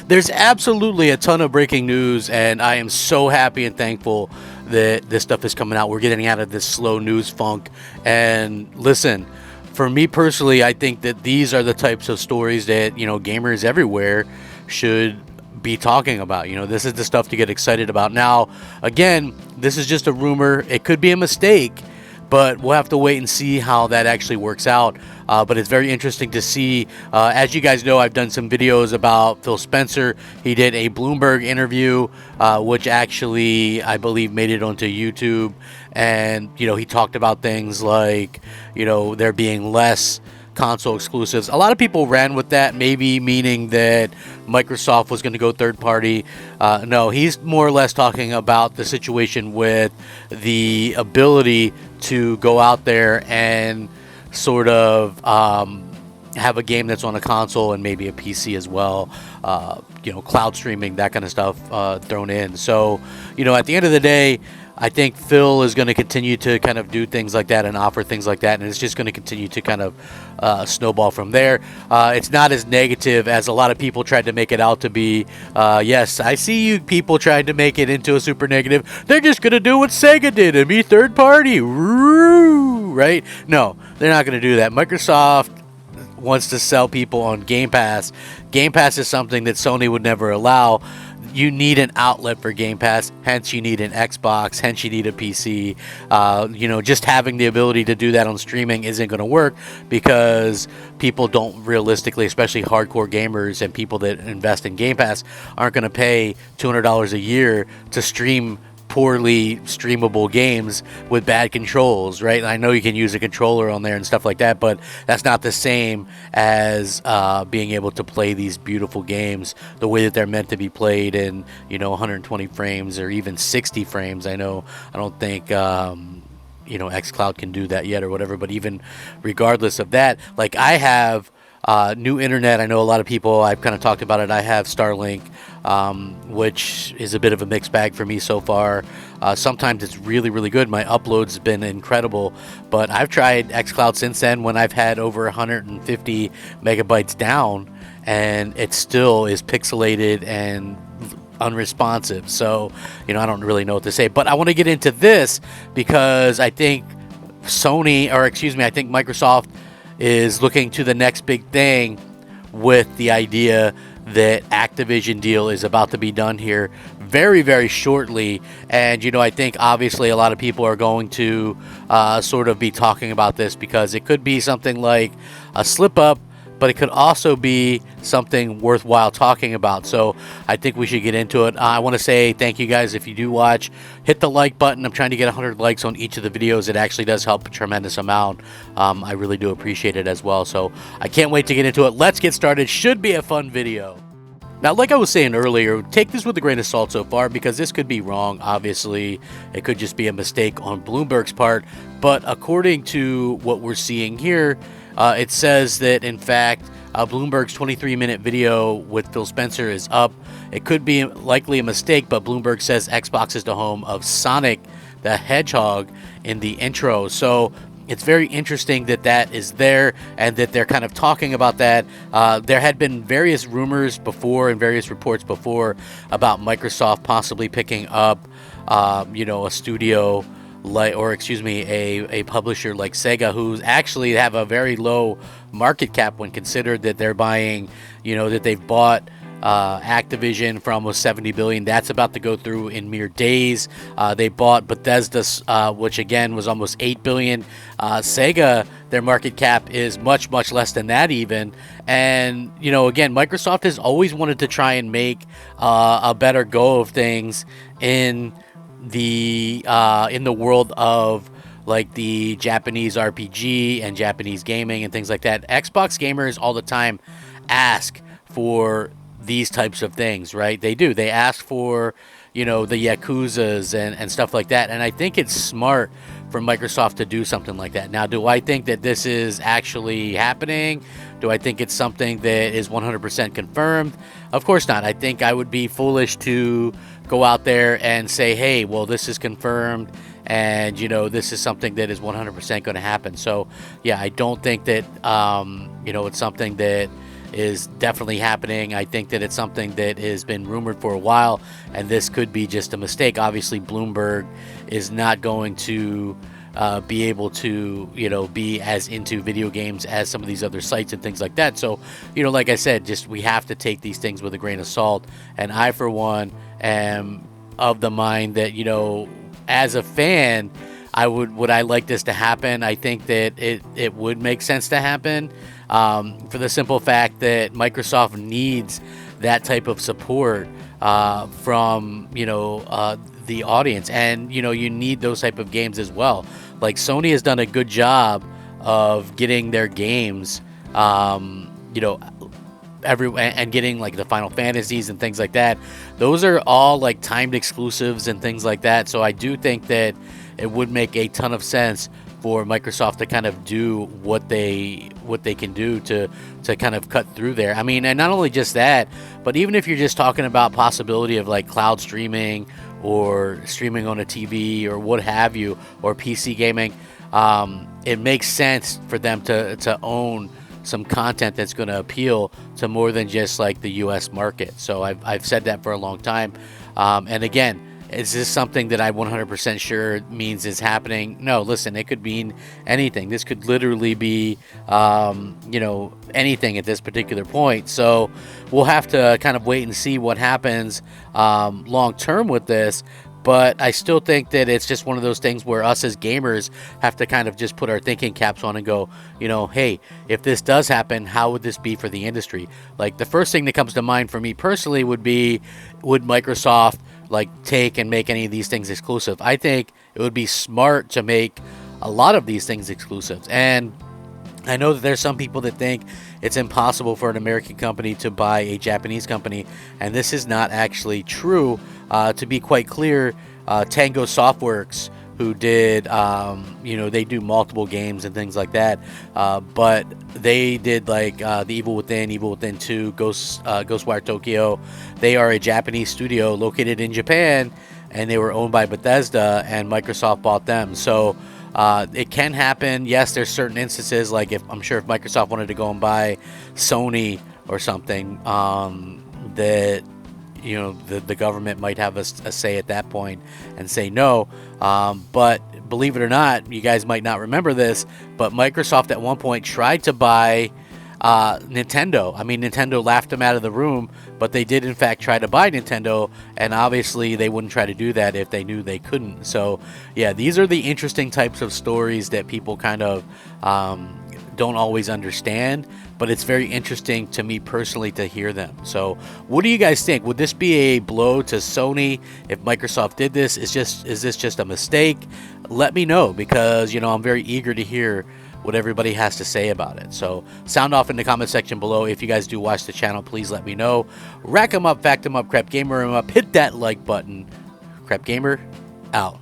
There's absolutely a ton of breaking news, and I am so happy and thankful that this stuff is coming out. We're getting out of this slow news funk. And listen, for me personally, I think that these are the types of stories that, gamers everywhere should be talking about. This is the stuff to get excited about. Now, again, this is just a rumor. It could be a mistake, but we'll have to wait and see how that actually works out. But it's very interesting to see. As you guys know, I've done some videos about Phil Spencer. He did a Bloomberg interview, which actually, I believe, made it onto YouTube. And, he talked about things like, there being less console exclusives. A lot of people ran with that, maybe meaning that Microsoft was going to go third party. No, he's more or less talking about the situation with the ability to go out there and sort of have a game that's on a console and maybe a PC as well. Cloud streaming, that kind of stuff thrown in. So, at the end of the day, I think Phil is going to continue to kind of do things like that and offer things like that, and it's just going to continue to kind of snowball from there. It's not as negative as a lot of people tried to make it out to be. Yes, I see you people trying to make it into a super negative. They're just going to do what SEGA did and be third party. Woo, right? No, they're not going to do that. Microsoft wants to sell people on Game Pass. Game Pass is something that Sony would never allow. You need an outlet for Game Pass, hence you need an Xbox, hence you need a PC. Just having the ability to do that on streaming isn't going to work because people don't realistically, especially hardcore gamers and people that invest in Game Pass, aren't going to pay $200 a year to stream poorly streamable games with bad controls, right? I know you can use a controller on there and stuff like that, but that's not the same as being able to play these beautiful games the way that they're meant to be played in 120 frames or even 60 frames. I don't think xCloud can do that yet or whatever, but even regardless of that, like I have new internet. I know a lot of people, I've kind of talked about it. I have Starlink, which is a bit of a mixed bag for me so far. Sometimes it's really, really good. My upload's been incredible, but I've tried xCloud since then when I've had over 150 megabytes down, and it still is pixelated and unresponsive. So, I don't really know what to say, but I want to get into this because I think I think Microsoft is looking to the next big thing with the idea that Activision deal is about to be done here very, very shortly. And, I think obviously a lot of people are going to sort of be talking about this because it could be something like a slip up, but it could also be something worthwhile talking about. So I think we should get into it. I want to say thank you guys if you do watch. Hit the like button. I'm trying to get 100 likes on each of the videos. It actually does help a tremendous amount. I really do appreciate it as well. So I can't wait to get into it. Let's get started. Should be a fun video. Now, like I was saying earlier, take this with a grain of salt so far because this could be wrong. Obviously, it could just be a mistake on Bloomberg's part. But according to what we're seeing here, it says that, in fact, Bloomberg's 23-minute video with Phil Spencer is up. It could be likely a mistake, but Bloomberg says Xbox is the home of Sonic the Hedgehog in the intro. So it's very interesting that is there and that they're kind of talking about that. There had been various rumors before and various reports before about Microsoft possibly picking up, a studio a publisher like SEGA, who actually have a very low market cap when considered that they're buying, that they've bought Activision for almost $70 billion. That's about to go through in mere days. They bought Bethesda, which again was almost $8 billion. SEGA, their market cap is much, much less than that even. And, again, Microsoft has always wanted to try and make a better go of things in the world of like the Japanese RPG and Japanese gaming and things like that. Xbox gamers all the time ask for these types of things, right? They do. They ask for, the Yakuzas and stuff like that. And I think it's smart for Microsoft to do something like that. Now, do I think that this is actually happening? Do I think it's something that is 100% confirmed? Of course not. I think I would be foolish to go out there and say, hey, well, this is confirmed and, this is something that is 100% going to happen. So, yeah, I don't think that, it's something that is definitely happening. I think that it's something that has been rumored for a while, and this could be just a mistake. Obviously, Bloomberg is not going to be able to, be as into video games as some of these other sites and things like that. So, like I said, just we have to take these things with a grain of salt. And I, for one, am of the mind that, as a fan, would I like this to happen? I think that it would make sense to happen, for the simple fact that Microsoft needs that type of support from the audience, and you need those type of games as well. Like, Sony has done a good job of getting their games, and getting like the Final Fantasies and things like that. Those are all like timed exclusives and things like that. So I do think that it would make a ton of sense for Microsoft to kind of do what they can do to kind of cut through there. I mean, and not only just that, but even if you're just talking about possibility of like cloud streaming or streaming on a TV or what have you, or PC gaming, it makes sense for them to own some content that's going to appeal to more than just like the US market. So I've said that for a long time. And again, is this something that I'm 100% sure means is happening? No, listen, it could mean anything. This could literally be, anything at this particular point. So we'll have to kind of wait and see what happens long term with this. But I still think that it's just one of those things where us as gamers have to kind of just put our thinking caps on and go, hey, if this does happen, how would this be for the industry? Like, the first thing that comes to mind for me personally would be, would Microsoft like take and make any of these things exclusive? I think it would be smart to make a lot of these things exclusive. And I know that there's some people that think it's impossible for an American company to buy a Japanese company, and this is not actually true. To be quite clear, Tango Softworks, who did, they do multiple games and things like that, but they did like The Evil Within 2, Ghostwire Tokyo. They are a Japanese studio located in Japan, and they were owned by Bethesda, and Microsoft bought them. So it can happen. Yes, there's certain instances, like I'm sure if Microsoft wanted to go and buy Sony or something, that the government might have a say at that point and say no. But believe it or not, you guys might not remember this, but Microsoft at one point tried to buy Nintendo. I mean, Nintendo laughed them out of the room, but they did in fact try to buy Nintendo, and obviously they wouldn't try to do that if they knew they couldn't. So yeah, these are the interesting types of stories that people kind of don't always understand, but it's very interesting to me personally to hear them. So what do you guys think? Would this be a blow to Sony if Microsoft did this? Is this just a mistake? Let me know, because I'm very eager to hear what everybody has to say about it. So sound off in the comment section below. If you guys do watch the channel, please let me know. Rack 'em up, fact 'em up, Crap Gamer 'em up. Hit that like button. Crap Gamer out.